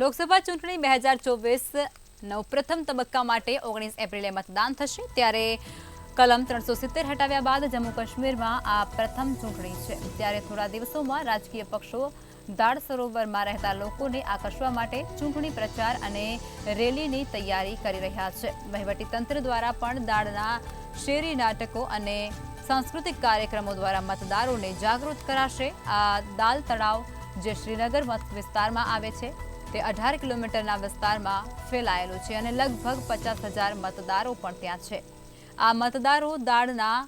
લોકસભા ચૂંટણી 2024 પ્રથમ તબક્કા માટે 19 એપ્રિલે મતદાન થશે ત્યારે કલમ 370 હટાવ્યા બાદ જમ્મુ કાશ્મીરમાં આ પ્રથમ ચૂંટણી છે ત્યારે થોડા દિવસોમાં રાજકીય પક્ષો દાળ સરોવરમાં રહેતા લોકોને આકર્ષવા માટે ચૂંટણી પ્રચાર અને રેલીની તૈયારી કરી રહ્યા છે વહીવટીતંત્ર દ્વારા પણ દાળના શેરી નાટકો અને સાંસ્કૃતિક કાર્યક્રમો દ્વારા મતદારોને જાગૃત કરાશે આ દાલ તળાવ જે શ્રીનગર વિસ્તારમાં આવે છે તે 18 કિલોમીટરના વિસ્તારમાં ફેલાયેલું છે અને લગભગ 50,000 મતદારો પણ ત્યાં છે આ મતદારો દાળના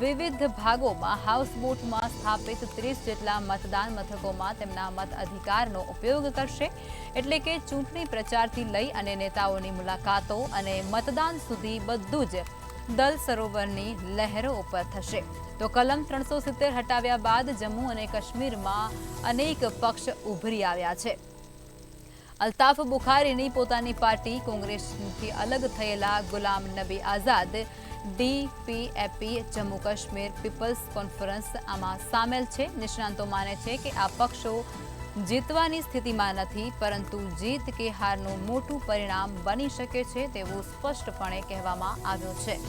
વિવિધ ભાગોમાં હાઉસબોટમાં સ્થાપિત 30 જેટલા મતદાન મથકોમાં તેમના મત અધિકારનો ઉપયોગ કરશે એટલે કે ચૂંટણી પ્રચારથી લઈ અને નેતાઓની મુલાકાતો અને મતદાન સુધી બધું જ દલ સરોવરની લહેરો ઉપર થશે તો કલમ 370 હટાવ્યા બાદ જમ્મુ અને કાશ્મીરમાં અનેક પક્ષ ઉભરી આવ્યા છે અલ્તાફ બુખારીની પોતાની પાર્ટી કોંગ્રેસથી અલગ થયેલા ગુલામ નબી આઝાદ ડીપીએપી જમ્મુ કાશ્મીર પીપલ્સ કોન્ફરન્સ આમાં સામેલ છે નિષ્ણાંતો માને છે કે આ પક્ષો જીતવાની સ્થિતિમાં નથી પરંતુ જીત કે હારનું મોટું પરિણામ બની શકે છે તેવું સ્પષ્ટપણે કહેવામાં આવ્યું છે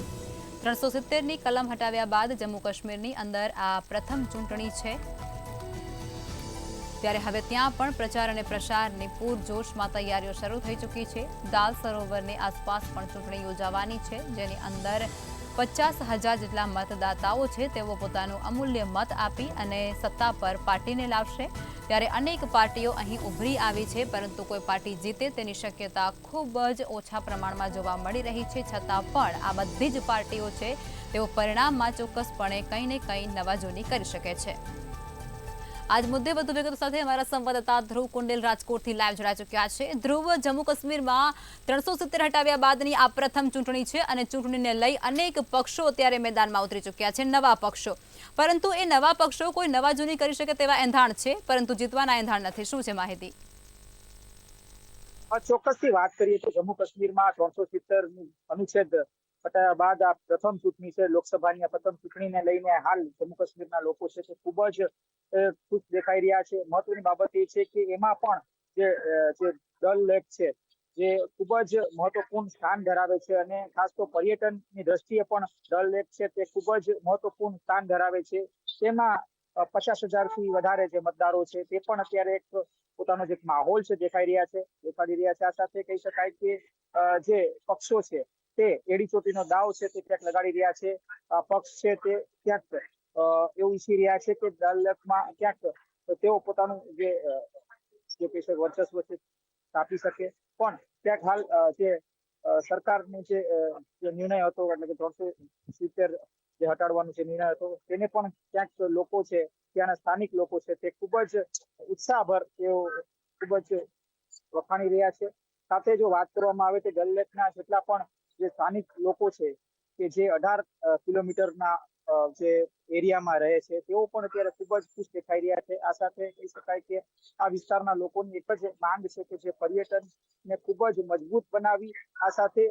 370ની કલમ હટાવ્યા બાદ જમ્મુ કાશ્મીરની અંદર આ પ્રથમ ચૂંટણી છે ત્યારે હવે ત્યાં પણ પ્રચાર અને પ્રસારની પૂરજોશમાં તૈયારીઓ શરૂ થઈ ચૂકી છે દાલ સરોવરની આસપાસ પણ ચૂંટણી યોજાવાની છે જેની અંદર 50,000 જેટલા મતદાતાઓ છે તેઓ પોતાનું અમૂલ્ય મત આપી અને સત્તા પર પાર્ટીને લાવશે ત્યારે અનેક પાર્ટીઓ અહીં ઉભરી આવી છે પરંતુ કોઈ પાર્ટી જીતે તેની શક્યતા ખૂબ જ ઓછા પ્રમાણમાં જોવા મળી રહી છે છતાં પણ આ બધી જ પાર્ટીઓ છે તેઓ પરિણામમાં ચોક્કસપણે કંઈ ને કંઈ નવાજૂની કરી શકે છે આજ મુદ્દે વધુ વિગતો સાથે અમારા સંવાદદાતા ધ્રુવ કુંડેલ રાજકોટથી લાઈવ જોડાઈ ચૂક્યા છે ધ્રુવ જમ્મુ કાશ્મીરમાં 370 હટાવ્યા બાદની આ પ્રથમ ચૂંટણી છે અને ચૂંટણીને લઈ અનેક પક્ષો અત્યારે મેદાનમાં ઉતરી ચૂક્યા છે નવા પક્ષો પરંતુ એ નવા પક્ષો કોઈ નવાજૂની કરી શકે તેવા એંધાણ છે પરંતુ જીતવાના એંધાણ નથી શું છે માહિતી ચોક્કસથી વાત કરીએ તો જમ્મુ કાશ્મીરમાં 370 અનુચ્છેદ હટાવ્યા બાદ આ પ્રથમ ચૂંટણી છે લોકસભાની પ્રથમ ચૂંટણીને લઈને હાલ જમ્મુ કાશ્મીરના લોકો છે તે ખૂબ જ ખુશ દેખાઈ રહ્યા છે મહત્વની બાબત એ છે કે એમાં પણ જે ડલ લેક છે જે ખૂબ જ મહત્વપૂર્ણ સ્થાન ધરાવે છે અને ખાસ તો પર્યટનની દ્રષ્ટિએ પણ ડલ લેક છે તે ખૂબ જ મહત્વપૂર્ણ સ્થાન ધરાવે છે તેમાં 50,000થી વધારે જે મતદારો છે તે પણ અત્યારે એક પોતાનો જે માહોલ છે દેખાડી રહ્યા છે આ સાથે કહી શકાય કે જે પક્ષો છે તે એડી ચોટીનો દાવ છે તે ક્યાંક લગાડી રહ્યા છે પક્ષ છે તે ક્યાંક એવું ઈચ્છી રહ્યા છે કે ડલ લેકમાં ક્યાંક તેઓ પોતાનું જે વર્ચસ્વ છે સ્થાપી શકે પણ ક્યાંક હાલ જે સરકારનો જે નિર્ણય હતો એટલે કે 370 જે હટાડવાનો જે નિર્ણય હતો તેને પણ ક્યાંક લોકો છે ત્યાંના સ્થાનિક લોકો છે તે ખૂબ જ ઉત્સાહભર તેઓ ખૂબ જ વખાણી રહ્યા છે સાથે જો વાત કરવામાં આવે તો ડલ લેકના જેટલા પણ જે સ્થાનિક લોકો છે કે જે 18 કિલોમીટરના જે એરિયામાં રહે છે તેઓ પણ અત્યારે ખૂબ જ ખુશ દેખાઈ રહ્યા છે આ સાથે કહી શકાય કે આ વિસ્તારના લોકોની એક જ માંગ છે કે જે પર્યટનને ખૂબ જ મજબૂત બનાવી આ સાથે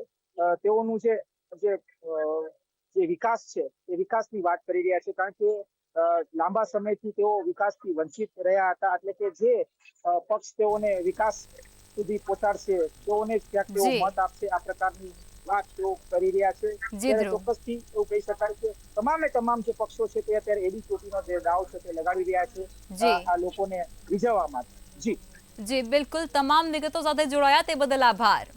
તેઓનું જે વિકાસ છે એ વિકાસની વાત કરી રહ્યા છે કારણ કે લાંબા સમયથી તેઓ વિકાસથી વંચિત રહ્યા હતા એટલે કે જે પક્ષ તેઓને વિકાસ સુધી પહોંચાડશે તેઓને ક્યાંક તેઓ મત આપશે આ પ્રકારની વાત તેઓ કરી રહ્યા છે ચોક્કસથી એવું કહી શકાય કે તમામ જે પક્ષો છે તે અત્યારે એડી ચોટીનો જે દાવ છે તે લગાડી રહ્યા છે આ લોકોને રીઝવવા માટે જી બિલકુલ તમામ વિગતો સાથે જોડાયા તે બદલ આભાર